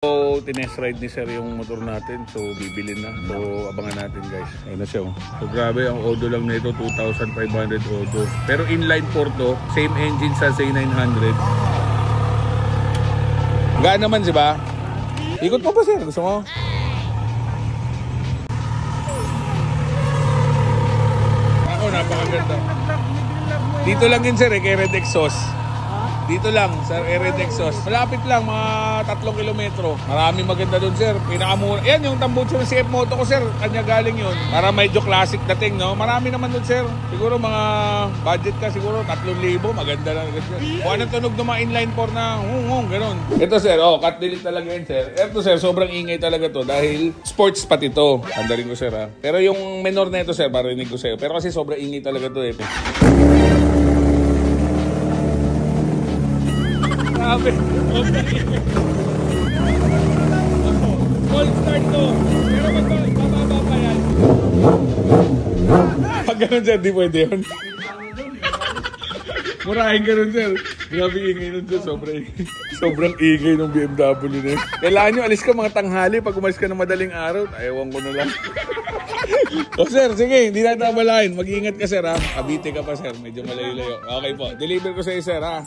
So, tinest ride ni sir yung motor natin. So, bibilin na. So, abangan natin guys. Ayun na siya. So, grabe. Ang odo lang nito, 2,500 odo. Pero inline 4 to. Same engine sa C900. Gaan naman, diba? Ikot mo pa sir. Gusto mo? Ako, napakaganda. Dito lang yun sir, kay Red Exhaust. Dito lang, sa Red Exhaust. Malapit lang, mga 3 kilometro. Maraming maganda doon, sir. Pinakamura. Yan, yung tambucho ng CF Moto ko, sir. Kanya galing yun. Para medyo classic dating, no? Marami naman doon, sir. Siguro mga budget ka, siguro 3,000. Maganda lang. Kung anong tunog ng mga inline 4 na hung, ganun. Ito, sir. Cut delete talaga yun, sir. Ito, sir, sobrang ingay talaga to dahil sports pati to. Andarin ko, sir, ha. Pero yung menor na ito, sir, marinig ko sa'yo. Pero kasi sobrang ingay talaga to, eh. Grabe. Full start to. Pero magbababa pa yan. Pag ganun sir, di pwede yun. Murahin ganun sir. Grabe ingay nun sir. Sobrang ingay ng BMW na yun. Kailangan nyo, alis ka mga tanghali. Pag umalis ka ng madaling araw, ayawan ko na lang. O sir, sige, hindi na tabalain. Mag-iingat ka sir ha. Cavite ka pa sir. Medyo malayo-layo. Okay po. Deliver ko sa iyo sir ha.